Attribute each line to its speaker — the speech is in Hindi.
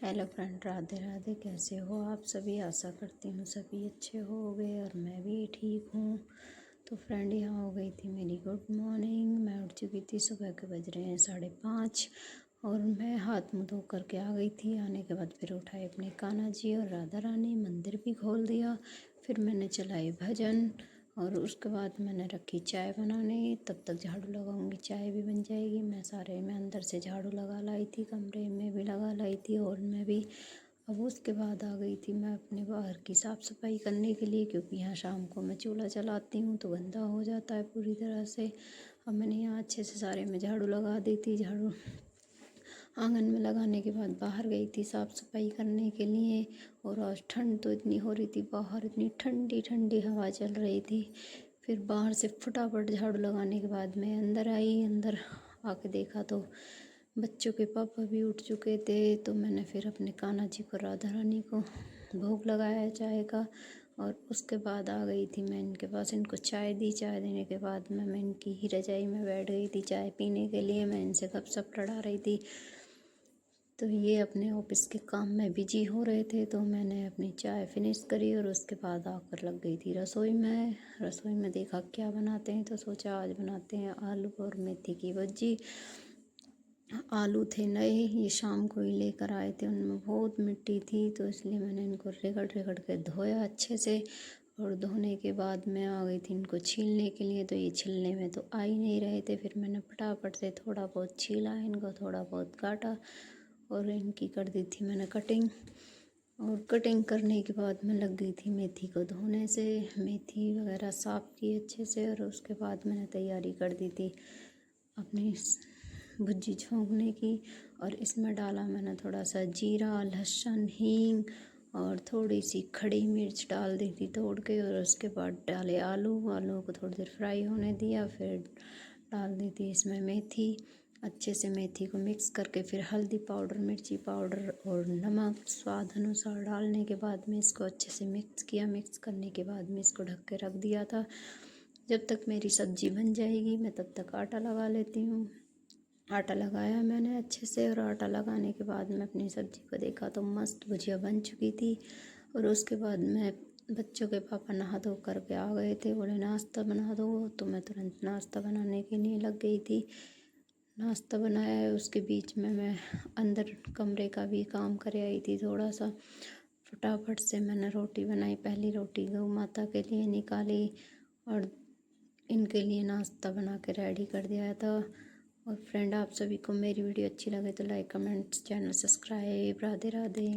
Speaker 1: Hello friend, Radhe Radhe. कैसे हो आप सभी? आशा करती हूँ सभी अच्छे होंगे और मैं भी ठीक हूँ। तो फ्रेंड, यहाँ हो गई थी मेरी गुड मॉर्निंग। मैं उठ चुकी थी, सुबह के बज रहे हैं 5:30 और मैं हाथ मुँह धो करके आ गई थी। आने के बाद फिर उठाए अपने कान्हा जी और राधा रानी, मंदिर भी खोल दिया। फिर मैंने चलाई भजन और उसके बाद मैंने रखी चाय बनाने। तब तक झाड़ू लगाऊंगी, चाय भी बन जाएगी। मैं अंदर से झाड़ू लगा लाई थी, कमरे में भी लगा लाई थी, हॉल में भी। अब उसके बाद आ गई थी मैं अपने बाहर की साफ़ सफाई करने के लिए, क्योंकि यहाँ शाम को मैं चूल्हा चलाती हूँ तो गंदा हो जाता है पूरी तरह से। अब मैंने यहाँ अच्छे से सारे में झाड़ू लगा दी थी। झाड़ू आंगन में लगाने के बाद बाहर गई थी साफ़ सफाई करने के लिए। और आज ठंड तो इतनी हो रही थी, बाहर इतनी ठंडी ठंडी हवा चल रही थी। फिर बाहर से फटाफट झाड़ू लगाने के बाद मैं अंदर आई। अंदर आके देखा तो बच्चों के पापा भी उठ चुके थे। तो मैंने फिर अपने कान्हा जी को, राधा रानी को भोग लगाया चाय का। और उसके बाद आ गई थी मैं इनके पास, इनको चाय दी। चाय देने के बाद मैं इनकी ही रजाई में बैठ गई थी चाय पीने के लिए। मैं इनसे गपशप लड़ा रही थी। तो ये अपने ऑफिस के काम में बिजी हो रहे थे। तो मैंने अपनी चाय फिनिश करी और उसके बाद आकर लग गई थी रसोई में। रसोई में देखा क्या बनाते हैं, तो सोचा आज बनाते हैं आलू और मेथी की भुर्जी। आलू थे नए, ये शाम को ही लेकर आए थे, उनमें बहुत मिट्टी थी, तो इसलिए मैंने इनको रगड़ रगड़ के धोया अच्छे से। और धोने के बाद मैं आ गई थी इनको छीलने के लिए। तो ये छीलने में तो आ ही नहीं रहे थे। फिर मैंने फटाफट से थोड़ा बहुत छीला, इनको थोड़ा बहुत काटा और इनकी कर दी थी मैंने कटिंग। और कटिंग करने के बाद मैं लग गई थी मेथी को धोने से। मेथी वगैरह साफ़ की अच्छे से और उसके बाद मैंने तैयारी कर दी थी अपनी भुर्जी छोंकने की। और इसमें डाला मैंने थोड़ा सा जीरा, लहसुन, हींग और थोड़ी सी खड़ी मिर्च डाल दी थी तोड़ के। और उसके बाद डाले आलू को थोड़ी देर फ्राई होने दिया। फिर डाल दी थी इसमें मेथी। अच्छे से मेथी को मिक्स करके फिर हल्दी पाउडर, मिर्ची पाउडर और नमक स्वाद अनुसार डालने के बाद में इसको अच्छे से मिक्स किया। मिक्स करने के बाद में इसको ढक के रख दिया था। जब तक मेरी सब्ज़ी बन जाएगी मैं तब तक आटा लगा लेती हूँ। आटा लगाया मैंने अच्छे से और आटा लगाने के बाद मैं अपनी सब्ज़ी को देखा तो मस्त भुजिया बन चुकी थी। और उसके बाद मैं, बच्चों के पापा नहा धो करके आ गए थे, बोले नाश्ता बना दो, तो मैं तुरंत नाश्ता बनाने के लिए लग गई थी। नाश्ता बनाया है, उसके बीच में मैं अंदर कमरे का भी काम कर आई थी थोड़ा सा। फटाफट से मैंने रोटी बनाई। पहली रोटी गौ माता के लिए निकाली और इनके लिए नाश्ता बना के रेडी कर दिया था। और फ्रेंड, आप सभी को मेरी वीडियो अच्छी लगे तो like, comments, channel subscribe. Radhe Radhe.